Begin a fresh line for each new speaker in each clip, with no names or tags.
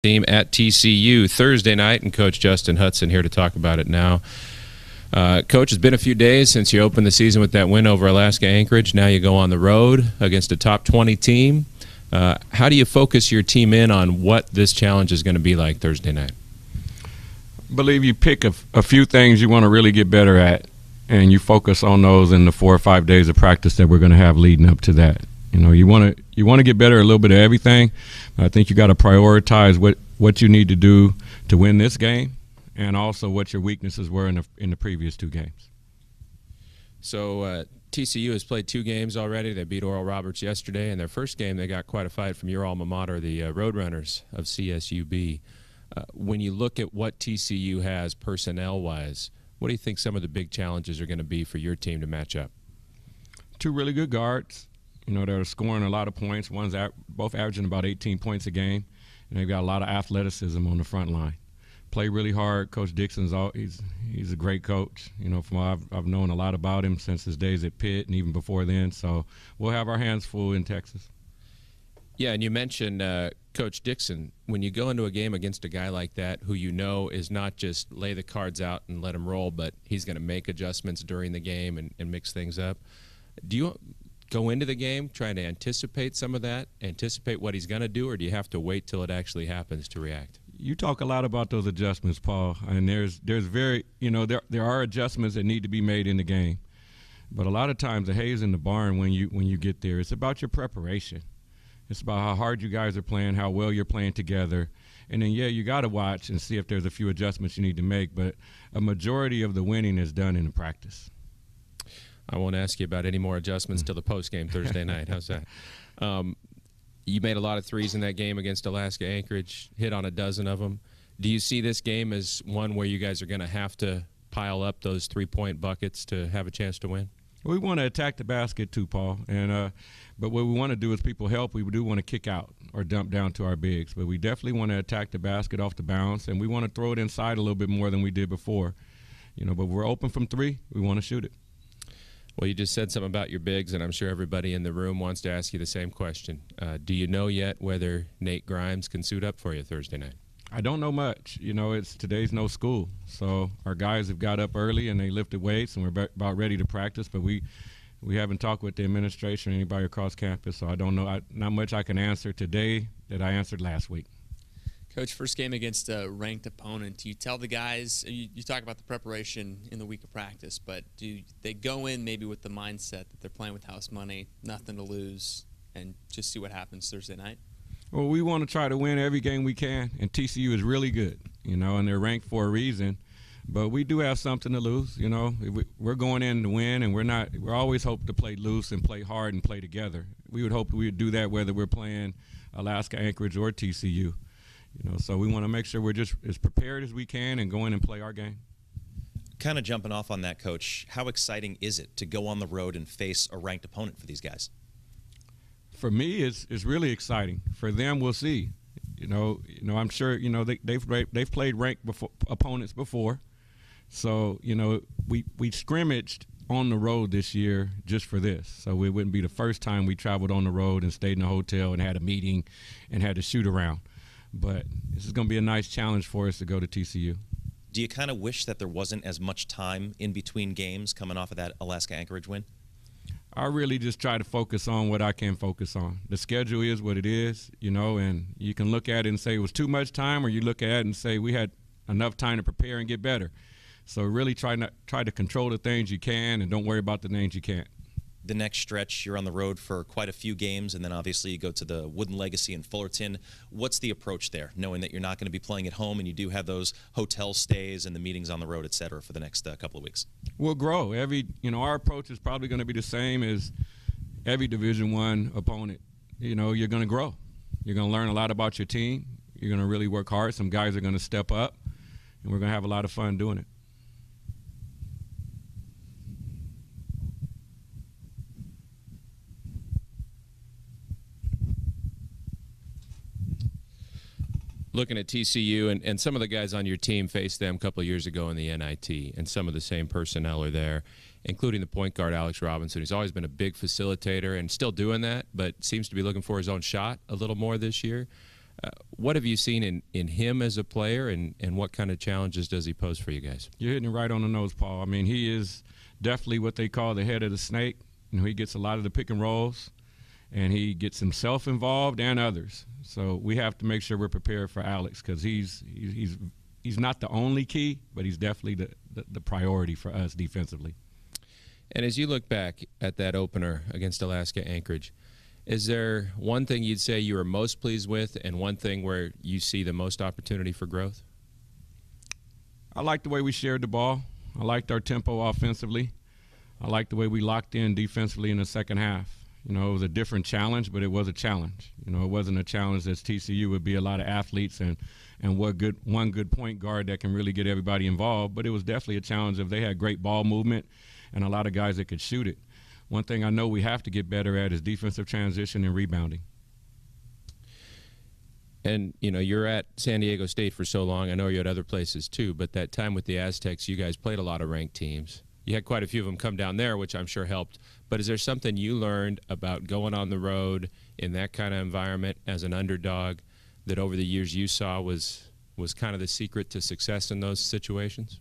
Team at TCU Thursday night, and Coach Justin Hutson here to talk about it now. Coach, it's been a few days since you opened the season with that win over Alaska Anchorage. Now you go on the road against a top 20 team. How do you focus your team in on what this challenge is going to be like Thursday night?
I believe you pick a few things you want to really get better at, and you focus on those in the 4 or 5 days of practice that we're going to have leading up to that. You know, you want to get better at a little bit of everything. I think you got to prioritize what you need to do to win this game, and also what your weaknesses were in the previous two games.
So TCU has played 2 games already. They beat Oral Roberts yesterday. In their first game, they got quite a fight from your alma mater, the Roadrunners of CSUB. When you look at what TCU has personnel-wise, what do you think some of the big challenges are going to be for your team to match up?
2 really good guards. You know, they're scoring a lot of points. One's both averaging about 18 points a game, and they've got a lot of athleticism on the front line. Play really hard. Coach Dixon's he's a great coach. You know, I've known a lot about him since his days at Pitt and even before then. So we'll have our hands full in Texas.
Yeah, and you mentioned Coach Dixon. When you go into a game against a guy like that, who you know is not just lay the cards out and let him roll, but he's going to make adjustments during the game and mix things up, do you go into the game trying to anticipate some of that, anticipate what he's going to do, or do you have to wait till it actually happens to react?
You talk a lot about those adjustments, Paul, and there's very, you know, there are adjustments that need to be made in the game, but a lot of times the hay's in the barn when you get there. It's about your preparation. It's about how hard you guys are playing, how well you're playing together, and then, yeah, you got to watch and see if there's a few adjustments you need to make, but a majority of the winning is done in the practice.
I won't ask you about any more adjustments till the postgame Thursday night. How's that? You made a lot of threes in that game against Alaska Anchorage, hit on a dozen of them. Do you see this game as one where you guys are going to have to pile up those three-point buckets to have a chance to win?
We want to attack the basket too, Paul. And but what we want to do is people help. We do want to kick out or dump down to our bigs, but we definitely want to attack the basket off the bounce, and we want to throw it inside a little bit more than we did before. You know, but we're open from 3. We want to shoot it.
Well, you just said something about your bigs, and I'm sure everybody in the room wants to ask you the same question. Do you know yet whether Nate Grimes can suit up for you Thursday night?
I don't know much. You know, today's no school. So our guys have got up early and they lifted weights, and we're about ready to practice, but we haven't talked with the administration or anybody across campus, so I don't know. Not much I can answer today that I answered last week.
Coach, first game against a ranked opponent, do you tell the guys, you talk about the preparation in the week of practice, but do they go in maybe with the mindset that they're playing with house money, nothing to lose, and just see what happens Thursday night?
Well, we want to try to win every game we can, and TCU is really good, you know, and they're ranked for a reason. But we do have something to lose, you know. We're going in to win, and we're always hope to play loose and play hard and play together. We would hope we would do that whether we're playing Alaska Anchorage or TCU. You know, so we want to make sure we're just as prepared as we can and go in and play our game.
Kind of jumping off on that, Coach, how exciting is it to go on the road and face a ranked opponent for these guys?
For me, it's really exciting. For them, we'll see. You know, I'm sure, you know, they've played ranked opponents before. So, you know, we scrimmaged on the road this year just for this. So it wouldn't be the first time we traveled on the road and stayed in a hotel and had a meeting and had to shoot around. But this is going to be a nice challenge for us to go to TCU.
Do you kind of wish that there wasn't as much time in between games coming off of that Alaska Anchorage win?
I really just try to focus on what I can focus on. The schedule is what it is, you know, and you can look at it and say it was too much time, or you look at it and say we had enough time to prepare and get better. So really try to control the things you can and don't worry about the things you can't.
The next stretch, you're on the road for quite a few games, and then obviously you go to the Wooden Legacy in Fullerton. What's the approach there, knowing that you're not going to be playing at home and you do have those hotel stays and the meetings on the road, et cetera, for the next couple of weeks?
We'll grow. Our approach is probably going to be the same as every Division I opponent. You know, you're going to grow. You're going to learn a lot about your team. You're going to really work hard. Some guys are going to step up, and we're going to have a lot of fun doing it.
Looking at TCU, and some of the guys on your team faced them a couple of years ago in the NIT, and some of the same personnel are there, including the point guard Alex Robinson, who's always been a big facilitator and still doing that, but seems to be looking for his own shot a little more this year. What have you seen in him as a player, and what kind of challenges does he pose for you guys?
You're hitting it right on the nose, Paul. I mean, he is definitely what they call the head of the snake. You know, he gets a lot of the pick and rolls, and he gets himself involved and others. So we have to make sure we're prepared for Alex, because he's not the only key, but he's definitely the priority for us defensively.
And as you look back at that opener against Alaska Anchorage, is there one thing you'd say you were most pleased with and one thing where you see the most opportunity for growth?
I liked the way we shared the ball. I liked our tempo offensively. I liked the way we locked in defensively in the second half. You know, it was a different challenge, but it was a challenge. You know, it wasn't a challenge that TCU would be a lot of athletes and one good point guard that can really get everybody involved, but it was definitely a challenge if they had great ball movement and a lot of guys that could shoot it. One thing I know we have to get better at is defensive transition and rebounding.
And, you know, you're at San Diego State for so long. I know you're at other places too, but that time with the Aztecs, you guys played a lot of ranked teams. You had quite a few of them come down there, which I'm sure helped. But is there something you learned about going on the road in that kind of environment as an underdog that over the years you saw was kind of the secret to success in those situations?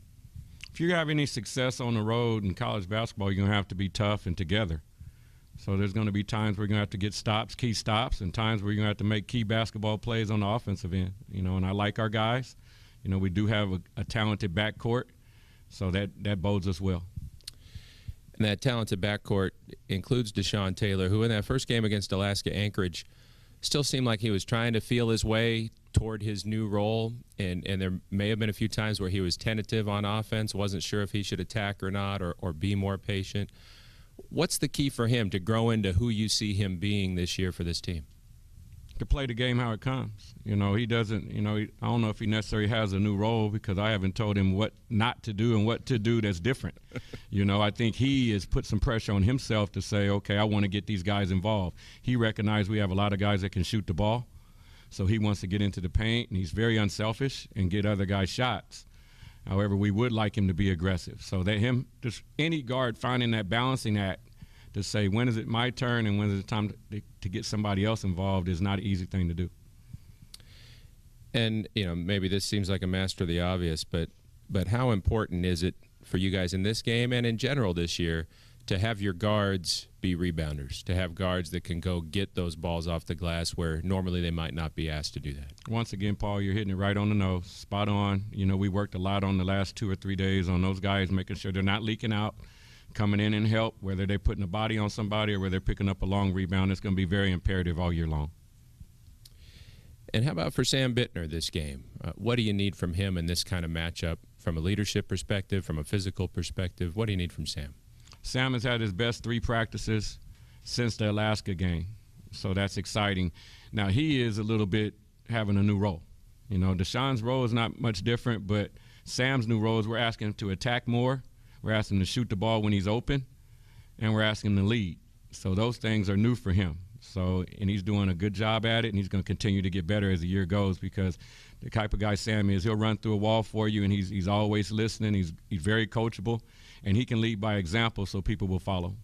If you have any success on the road in college basketball, you're going to have to be tough and together. So there's going to be times where you're going to have to get stops, key stops, and times where you're going to have to make key basketball plays on the offensive end. You know, and I like our guys. You know, we do have a talented backcourt, so that bodes us well.
And that talented backcourt includes Deshaun Taylor, who in that first game against Alaska Anchorage still seemed like he was trying to feel his way toward his new role, and there may have been a few times where he was tentative on offense, wasn't sure if he should attack or not, or be more patient. What's the key for him to grow into who you see him being this year for this team?
To play the game how it comes. You know, he doesn't, you know, I don't know if he necessarily has a new role because I haven't told him what not to do and what to do that's different. You know, I think he has put some pressure on himself to say, okay, I want to get these guys involved. He recognized we have a lot of guys that can shoot the ball, so he wants to get into the paint, and he's very unselfish and get other guys shots. However, we would like him to be aggressive. So that him, just any guard finding that balancing act to say when is it my turn and when is it time to get somebody else involved is not an easy thing to do.
And, you know, maybe this seems like a master of the obvious, but how important is it for you guys in this game and in general this year to have your guards be rebounders, to have guards that can go get those balls off the glass where normally they might not be asked to do that?
Once again, Paul, you're hitting it right on the nose, spot on. You know, we worked a lot on the last 2 or 3 days on those guys, making sure they're not leaking out, coming in and help, whether they're putting a body on somebody or whether they're picking up a long rebound. It's going to be very imperative all year long.
And how about for Sam Bittner this game? What do you need from him in this kind of matchup from a leadership perspective, from a physical perspective? What do you need from Sam?
Sam has had his best 3 practices since the Alaska game, so that's exciting. Now, he is a little bit having a new role. You know, Deshaun's role is not much different, but Sam's new role is we're asking him to attack more. We're asking him to shoot the ball when he's open, and we're asking him to lead. So those things are new for him. So, and he's doing a good job at it, and he's going to continue to get better as the year goes because the type of guy Sam is, he'll run through a wall for you, and he's always listening. He's very coachable, and he can lead by example so people will follow.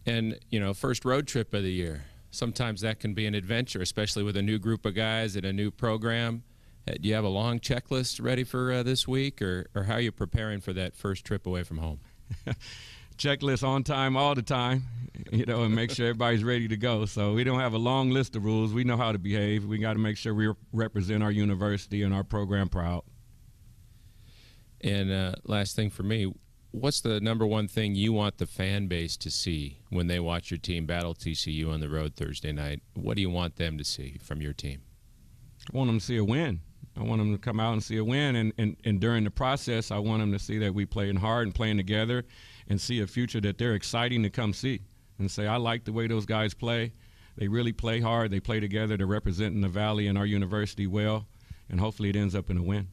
And, you know, first road trip of the year, sometimes that can be an adventure, especially with a new group of guys and a new program. Do you have a long checklist ready for this week, or how are you preparing for that first trip away from home?
Checklist on time all the time, you know, and make sure everybody's ready to go. So we don't have a long list of rules. We know how to behave. We got to make sure we represent our university and our program proud.
And last thing for me, what's the number one thing you want the fan base to see when they watch your team battle TCU on the road Thursday night? What do you want them to see from your team?
I want them to see a win. I want them to come out and see a win, and during the process, I want them to see that we playing hard and playing together and see a future that they're exciting to come see and say, I like the way those guys play. They really play hard. They play together. They're representing the Valley and our university well, and hopefully it ends up in a win.